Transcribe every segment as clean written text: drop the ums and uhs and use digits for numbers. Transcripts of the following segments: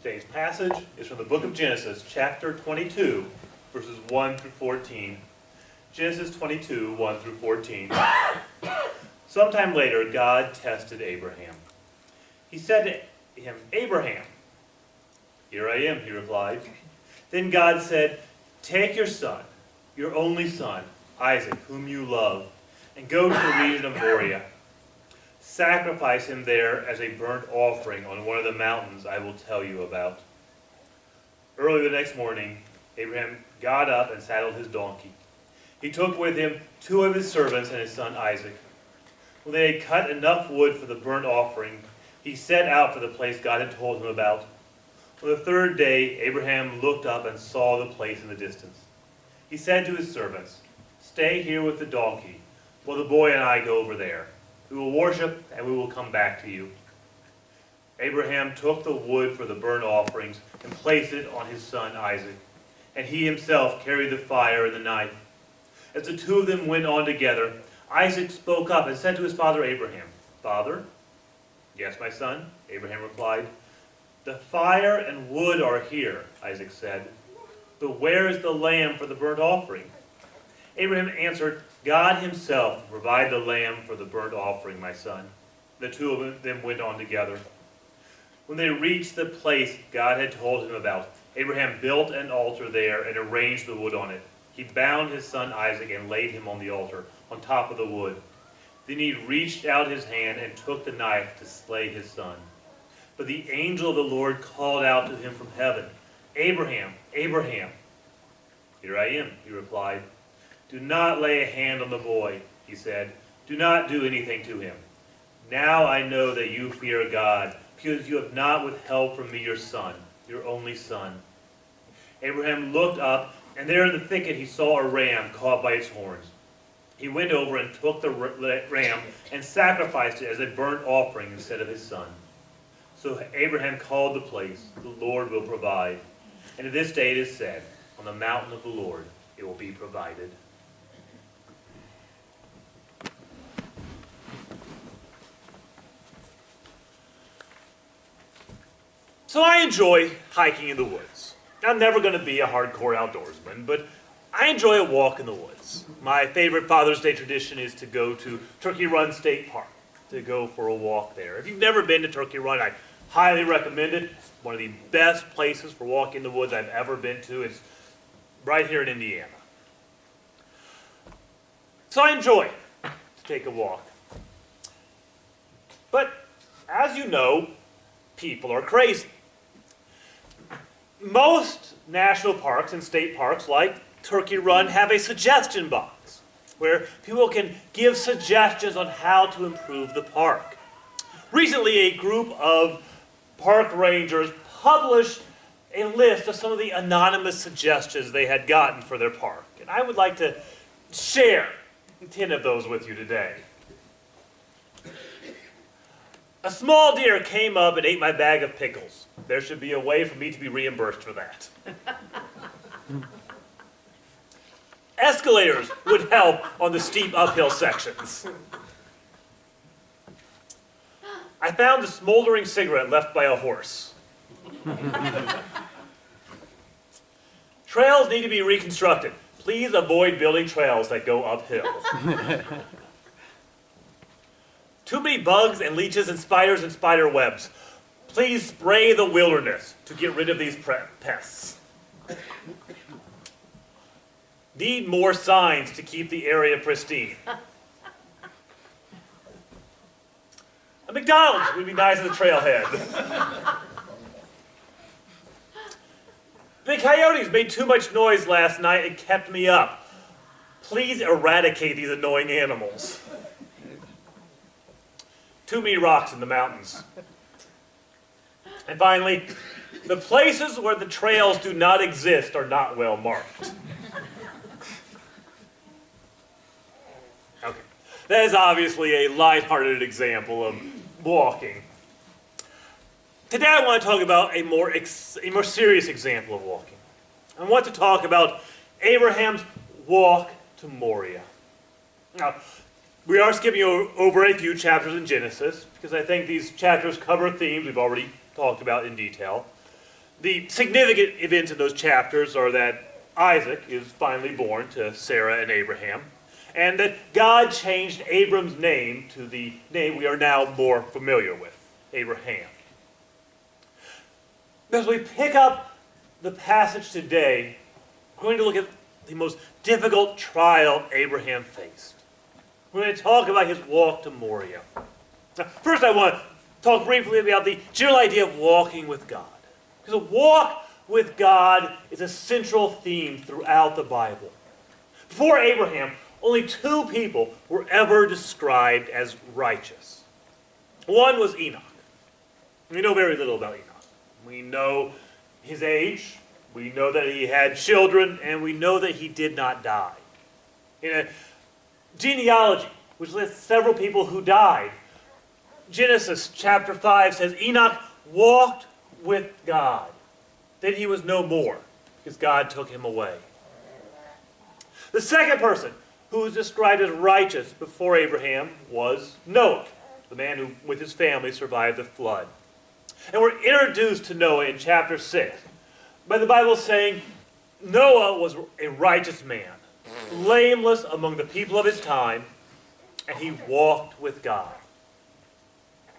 Today's passage is from the book of Genesis, chapter 22, verses 1 through 14. Genesis 22, 1 through 14. Sometime later, God tested Abraham. He said to him, "Abraham." "Here I am," he replied. Then God said, "Take your son, your only son, Isaac, whom you love, and go to the region of Moriah. Sacrifice him there as a burnt offering on one of the mountains I will tell you about." Early the next morning, Abraham got up and saddled his donkey. He took with him 2 of his servants and his son Isaac. When they had cut enough wood for the burnt offering, he set out for the place God had told him about. On the 3rd day, Abraham looked up and saw the place in the distance. He said to his servants, "Stay here with the donkey, while the boy and I go over there. We will worship, and we will come back to you." Abraham took the wood for the burnt offerings and placed it on his son Isaac, and he himself carried the fire and the knife. As the 2 of them went on together, Isaac spoke up and said to his father Abraham, "Father?" "Yes, my son," Abraham replied. "The fire and wood are here," Isaac said, "but where is the lamb for the burnt offering?" Abraham answered, "God himself will provide the lamb for the burnt offering, my son." The 2 of them went on together. When they reached the place God had told him about, Abraham built an altar there and arranged the wood on it. He bound his son Isaac and laid him on the altar, on top of the wood. Then he reached out his hand and took the knife to slay his son. But the angel of the Lord called out to him from heaven, "Abraham, Abraham." "Here I am," he replied. "Do not lay a hand on the boy," he said. "Do not do anything to him. Now I know that you fear God, because you have not withheld from me your son, your only son." Abraham looked up, and there in the thicket he saw a ram caught by its horns. He went over and took the ram and sacrificed it as a burnt offering instead of his son. So Abraham called the place, "The Lord will provide." And to this day it is said, "On the mountain of the Lord it will be provided." So I enjoy hiking in the woods. I'm never going to be a hardcore outdoorsman, but I enjoy a walk in the woods. My favorite Father's Day tradition is to go to Turkey Run State Park, to go for a walk there. If you've never been to Turkey Run, I highly recommend it. It's one of the best places for walking in the woods I've ever been to. It's right here in Indiana. So I enjoy to take a walk. But as you know, people are crazy. Most national parks and state parks like Turkey Run have a suggestion box where people can give suggestions on how to improve the park. Recently, a group of park rangers published a list of some of the anonymous suggestions they had gotten for their park. And I would like to share 10 of those with you today. "A small deer came up and ate my bag of pickles. There should be a way for me to be reimbursed for that." "Escalators would help on the steep uphill sections." "I found a smoldering cigarette left by a horse." "Trails need to be reconstructed. Please avoid building trails that go uphill." "Too many bugs and leeches and spiders and spider webs. Please spray the wilderness to get rid of these pests." "Need more signs to keep the area pristine." "A McDonald's would be nice at the trailhead." "The coyotes made too much noise last night and kept me up. Please eradicate these annoying animals." "Too many rocks in the mountains." And finally, "the places where the trails do not exist are not well marked." Okay, that is obviously a lighthearted example of walking. Today I want to talk about a more serious example of walking. I want to talk about Abraham's walk to Moriah. Now, we are skipping over a few chapters in Genesis because I think these chapters cover themes we've already talked about in detail. The significant events in those chapters are that Isaac is finally born to Sarah and Abraham, and that God changed Abram's name to the name we are now more familiar with, Abraham. As we pick up the passage today, we're going to look at the most difficult trial Abraham faced. We're going to talk about his walk to Moriah. Now, first I want to talk briefly about the general idea of walking with God. Because a walk with God is a central theme throughout the Bible. Before Abraham, only two people were ever described as righteous. One was Enoch. We know very little about Enoch. We know his age, we know that he had children, and we know that he did not die. In a genealogy, which lists several people who died, Genesis chapter 5 says Enoch walked with God. Then he was no more, because God took him away. The second person who was described as righteous before Abraham was Noah, the man who, with his family, survived the flood. And we're introduced to Noah in chapter 6 by the Bible saying Noah was a righteous man, blameless among the people of his time, and he walked with God.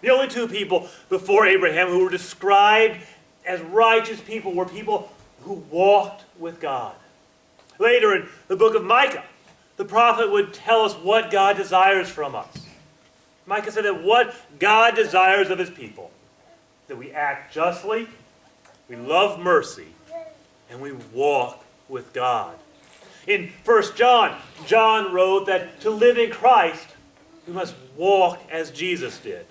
The only two people before Abraham who were described as righteous people were people who walked with God. Later in the book of Micah, the prophet would tell us what God desires from us. Micah said that what God desires of his people, that we act justly, we love mercy, and we walk with God. In 1 John, John wrote that to live in Christ, we must walk as Jesus did.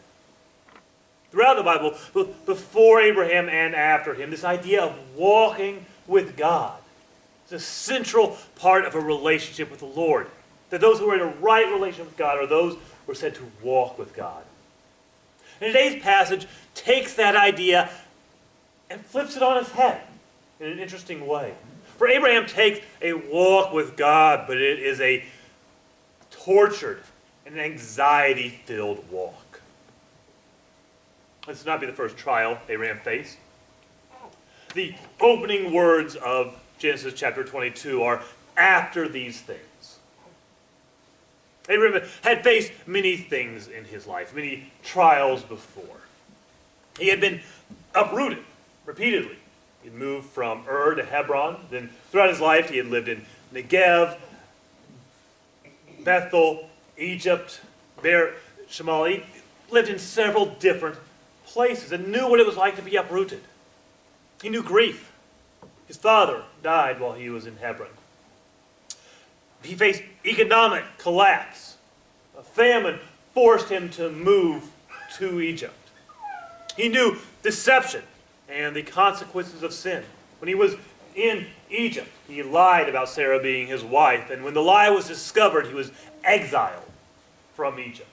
Throughout the Bible, both before Abraham and after him, this idea of walking with God is a central part of a relationship with the Lord. That those who are in a right relationship with God are those who are said to walk with God. And today's passage takes that idea and flips it on its head in an interesting way. For Abraham takes a walk with God, but it is a tortured and anxiety-filled walk. This will not be the first trial Abraham faced. The opening words of Genesis chapter 22 are after these things. Abraham had faced many things in his life, many trials before. He had been uprooted repeatedly. He had moved from Ur to Hebron. Then throughout his life, he had lived in Negev, Bethel, Egypt, Shemal. He lived in several different places and knew what it was like to be uprooted. He knew grief. His father died while he was in Hebron. He faced economic collapse. A famine forced him to move to Egypt. He knew deception and the consequences of sin. When he was in Egypt, he lied about Sarah being his wife, and when the lie was discovered, he was exiled from Egypt.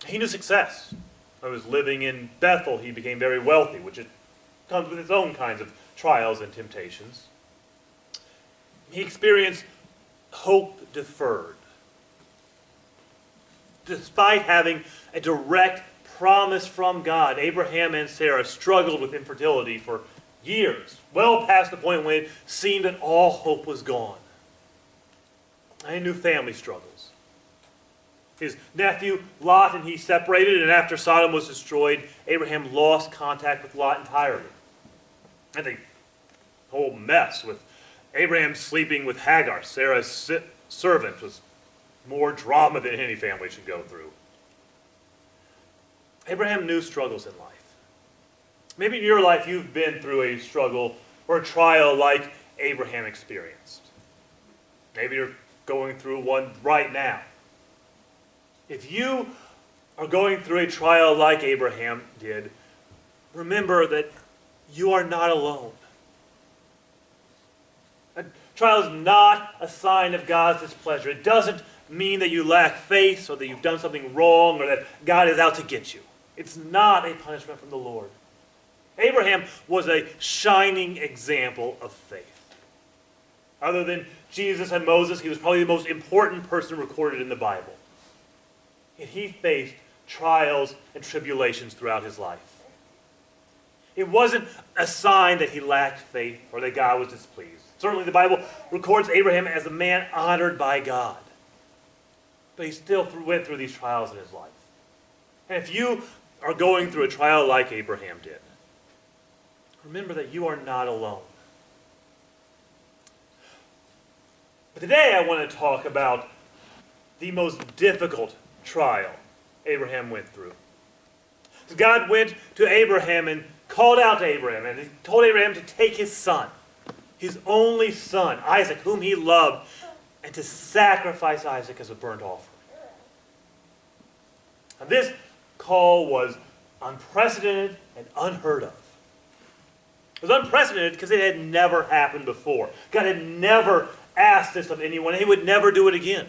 He knew success. When he was living in Bethel, he became very wealthy, which it comes with its own kinds of trials and temptations. He experienced hope deferred. Despite having a direct promise from God, Abraham and Sarah struggled with infertility for years, well past the point when it seemed that all hope was gone. And he knew family struggles. His nephew Lot and he separated, and after Sodom was destroyed, Abraham lost contact with Lot entirely. And the whole mess with Abraham sleeping with Hagar, Sarah's servant, was more drama than any family should go through. Abraham knew struggles in life. Maybe in your life you've been through a struggle or a trial like Abraham experienced. Maybe you're going through one right now. If you are going through a trial like Abraham did, remember that you are not alone. A trial is not a sign of God's displeasure. It doesn't mean that you lack faith or that you've done something wrong or that God is out to get you. It's not a punishment from the Lord. Abraham was a shining example of faith. Other than Jesus and Moses, he was probably the most important person recorded in the Bible. And he faced trials and tribulations throughout his life. It wasn't a sign that he lacked faith or that God was displeased. Certainly the Bible records Abraham as a man honored by God. But he still went through these trials in his life. And if you are going through a trial like Abraham did, remember that you are not alone. But today I want to talk about the most difficult trial Abraham went through. So God went to Abraham and called out to Abraham, and he told Abraham to take his son, his only son, Isaac, whom he loved, and to sacrifice Isaac as a burnt offering. And this call was unprecedented and unheard of. It was unprecedented because it had never happened before. God had never asked this of anyone, and he would never do it again.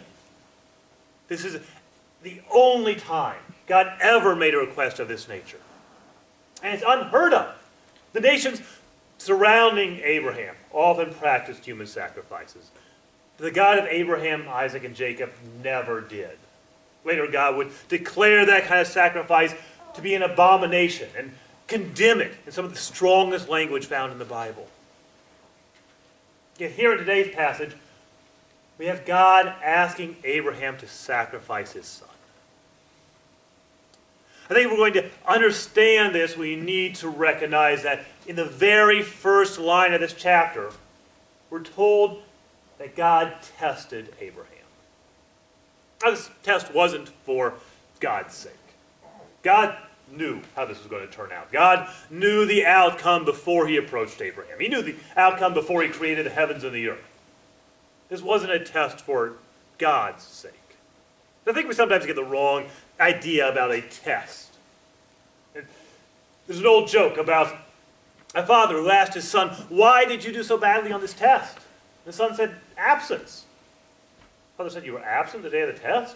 This is the only time God ever made a request of this nature. And it's unheard of. The nations surrounding Abraham often practiced human sacrifices. The God of Abraham, Isaac, and Jacob never did. Later, God would declare that kind of sacrifice to be an abomination and condemn it in some of the strongest language found in the Bible. Yet here in today's passage, we have God asking Abraham to sacrifice his son. I think if we're going to understand this, we need to recognize that in the very first line of this chapter, we're told that God tested Abraham. Now, this test wasn't for God's sake. God knew how this was going to turn out. God knew the outcome before he approached Abraham. He knew the outcome before he created the heavens and the earth. This wasn't a test for God's sake. I think we sometimes get the wrong idea about a test. There's an old joke about a father who asked his son, "Why did you do so badly on this test?" The son said, "Absence." The father said, "You were absent the day of the test?"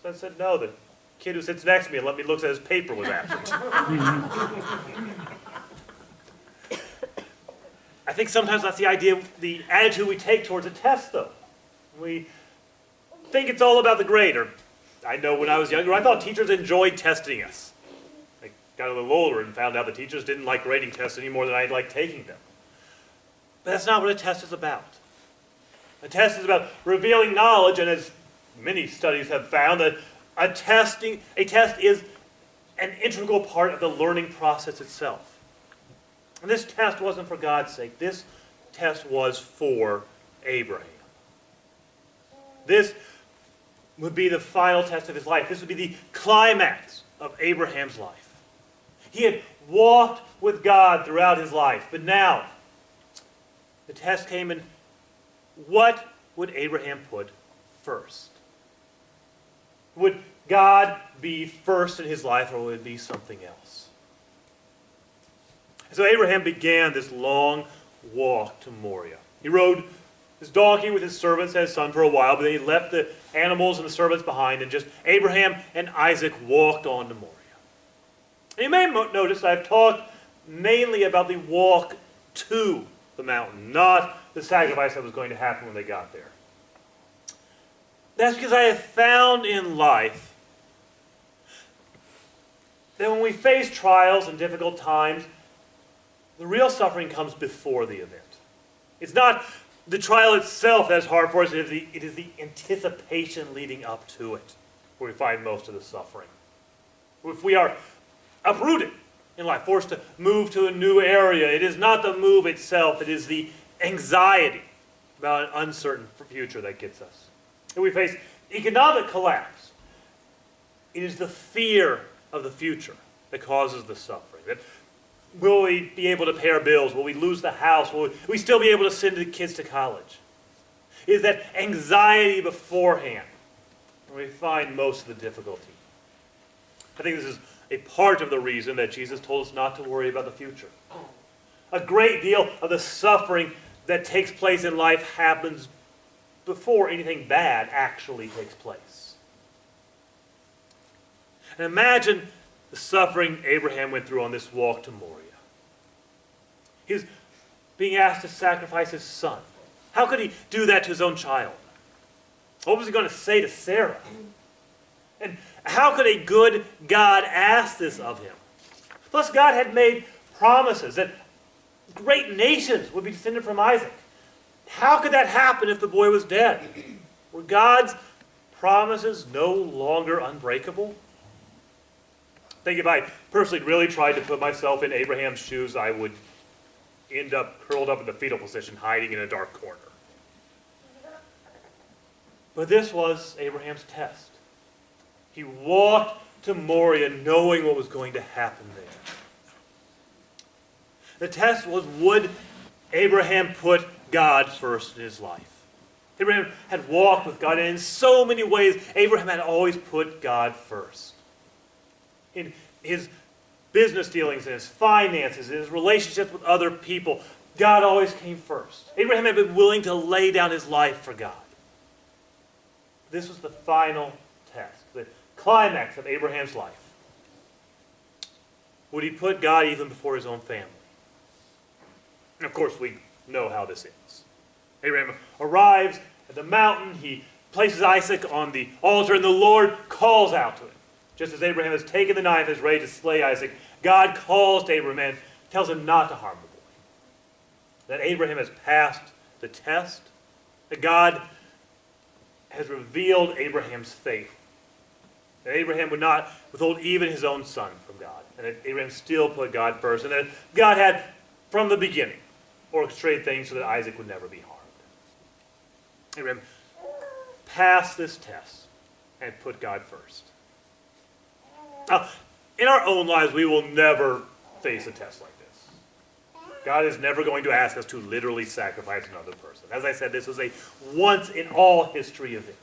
The son said, "No, the kid who sits next to me and let me look at his paper was absent." I think sometimes that's the idea, the attitude we take towards a test, though. We think it's all about the grade. Or I know when I was younger, I thought teachers enjoyed testing us. I got a little older and found out that teachers didn't like grading tests any more than I liked taking them. But that's not what a test is about. A test is about revealing knowledge, and as many studies have found, that a test is an integral part of the learning process itself. And this test wasn't for God's sake. This test was for Abraham. This would be the final test of his life. This would be the climax of Abraham's life. He had walked with God throughout his life, but now the test came, and what would Abraham put first? Would God be first in his life, or would it be something else? So Abraham began this long walk to Moriah. He rode his donkey with his servants and his son for a while, but then he left the animals and the servants behind, and just Abraham and Isaac walked on to Moriah. And you may notice I've talked mainly about the walk to the mountain, not the sacrifice that was going to happen when they got there. That's because I have found in life that when we face trials and difficult times, the real suffering comes before the event. It's not the trial itself that's hard for us, it is the anticipation leading up to it where we find most of the suffering. If we are uprooted in life, forced to move to a new area, it is not the move itself, it is the anxiety about an uncertain future that gets us. If we face economic collapse, it is the fear of the future that causes the suffering. Will we be able to pay our bills? Will we lose the house? Will we still be able to send the kids to college? It is that anxiety beforehand where we find most of the difficulty. I think this is a part of the reason that Jesus told us not to worry about the future. A great deal of the suffering that takes place in life happens before anything bad actually takes place. And imagine the suffering Abraham went through on this walk to Moriah. He was being asked to sacrifice his son. How could he do that to his own child? What was he going to say to Sarah? And how could a good God ask this of him? Plus, God had made promises that great nations would be descended from Isaac. How could that happen if the boy was dead? Were God's promises no longer unbreakable? I think if I personally really tried to put myself in Abraham's shoes, I would end up curled up in the fetal position, hiding in a dark corner. But this was Abraham's test. He walked to Moriah knowing what was going to happen there. The test was, would Abraham put God first in his life? Abraham had walked with God, and in so many ways, Abraham had always put God first. In his business dealings, in his finances, in his relationships with other people, God always came first. Abraham had been willing to lay down his life for God. This was the final test, the climax of Abraham's life. Would he put God even before his own family? And of course, we know how this ends. Abraham arrives at the mountain. He places Isaac on the altar, and the Lord calls out to him. Just as Abraham has taken the knife and is ready to slay Isaac, God calls to Abraham and tells him not to harm the boy. That Abraham has passed the test, that God has revealed Abraham's faith. That Abraham would not withhold even his own son from God. And that Abraham still put God first. And that God had, from the beginning, orchestrated things so that Isaac would never be harmed. Abraham passed this test and put God first. Now, in our own lives, we will never face a test like this. God is never going to ask us to literally sacrifice another person. As I said, this was a once-in-all-history event.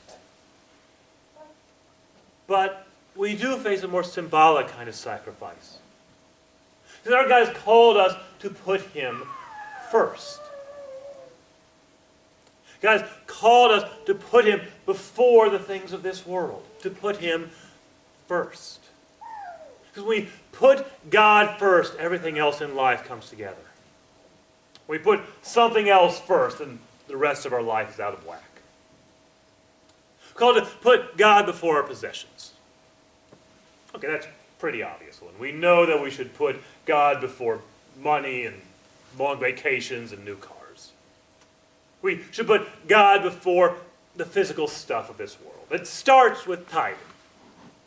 But we do face a more symbolic kind of sacrifice. Because our God has called us to put him first. God has called us to put him before the things of this world, to put him first. Because when we put God first, everything else in life comes together. When we put something else first, and the rest of our life is out of whack. We're called to put God before our possessions. Okay, that's a pretty obvious one. We know that we should put God before money and long vacations and new cars. We should put God before the physical stuff of this world. It starts with tithing.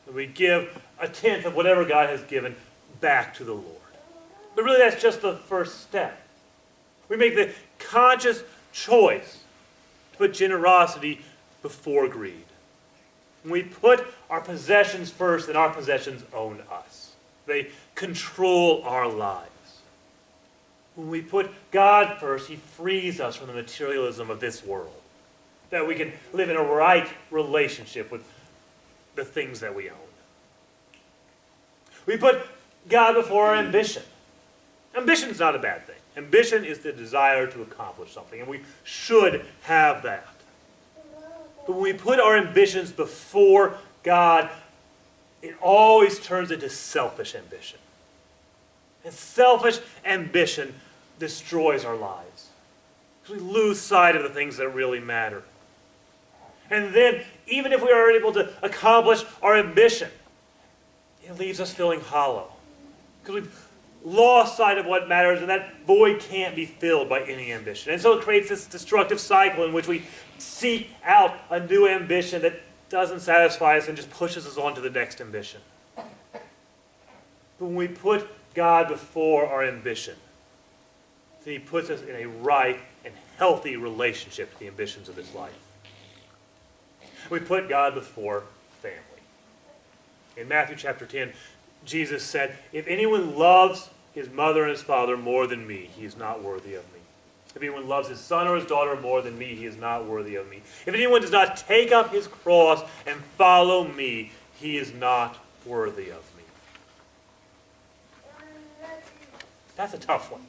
And we give a tenth of whatever God has given back to the Lord. But really that's just the first step. We make the conscious choice to put generosity before greed. When we put our possessions first, then our possessions own us. They control our lives. When we put God first, he frees us from the materialism of this world. That we can live in a right relationship with the things that we own. We put God before our ambition. Ambition is not a bad thing. Ambition is the desire to accomplish something, and we should have that. But when we put our ambitions before God, it always turns into selfish ambition. And selfish ambition destroys our lives. Because we lose sight of the things that really matter. And then, even if we are able to accomplish our ambition, it leaves us feeling hollow. Because we've lost sight of what matters, and that void can't be filled by any ambition. And so it creates this destructive cycle in which we seek out a new ambition that doesn't satisfy us and just pushes us on to the next ambition. But when we put God before our ambition, then he puts us in a right and healthy relationship to the ambitions of this life. We put God before family. In Matthew chapter 10, Jesus said, if anyone loves his mother and his father more than me, he is not worthy of me. If anyone loves his son or his daughter more than me, he is not worthy of me. If anyone does not take up his cross and follow me, he is not worthy of me. That's a tough one.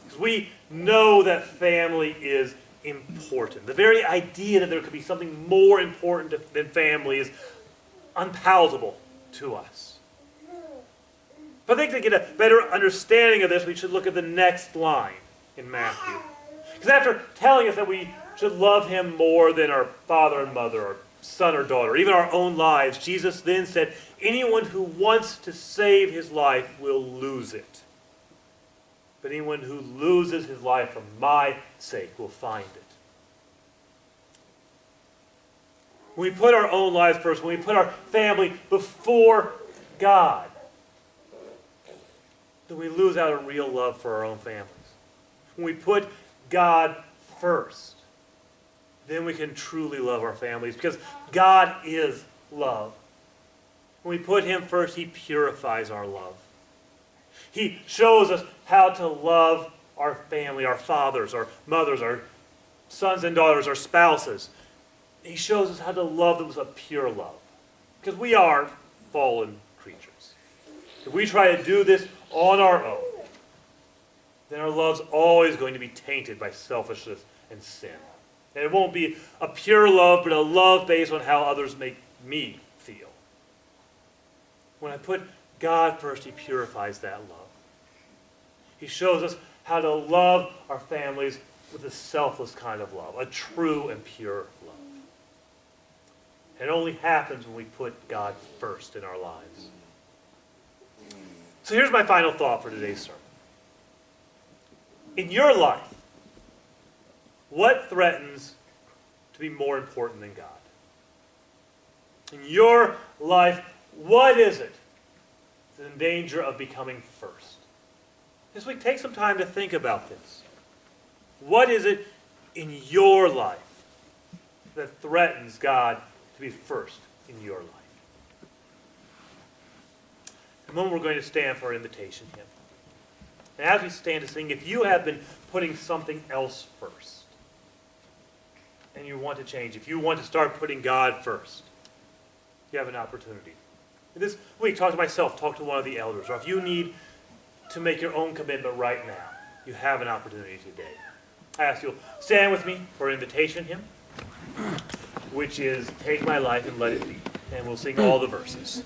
Because we know that family is important. The very idea that there could be something more important than family is unpalatable to us. But I think to get a better understanding of this, we should look at the next line in Matthew. Because after telling us that we should love him more than our father and mother, our son or daughter, even our own lives, Jesus then said, anyone who wants to save his life will lose it. But anyone who loses his life for my sake will find it. When we put our own lives first, when we put our family before God, then we lose out a real love for our own families. When we put God first, then we can truly love our families because God is love. When we put him first, he purifies our love. He shows us how to love our family, our fathers, our mothers, our sons and daughters, our spouses. He shows us how to love them with a pure love. Because we are fallen creatures. If we try to do this on our own, then our love's always going to be tainted by selfishness and sin. And it won't be a pure love, but a love based on how others make me feel. When I put God first, he purifies that love. He shows us how to love our families with a selfless kind of love, a true and pure love. And it only happens when we put God first in our lives. So here's my final thought for today's sermon. In your life, what threatens to be more important than God? In your life, what is it that's in danger of becoming first? This week, take some time to think about this. What is it in your life that threatens God to be first in your life? In a moment, we're going to stand for our invitation hymn. And as we stand to sing, if you have been putting something else first, and you want to change, if you want to start putting God first, you have an opportunity. This week, talk to myself, talk to one of the elders, or if you need to make your own commitment right now, you have an opportunity today. I ask you to stand with me for our invitation hymn, which is Take My Life and Let It Be. And we'll sing all the verses.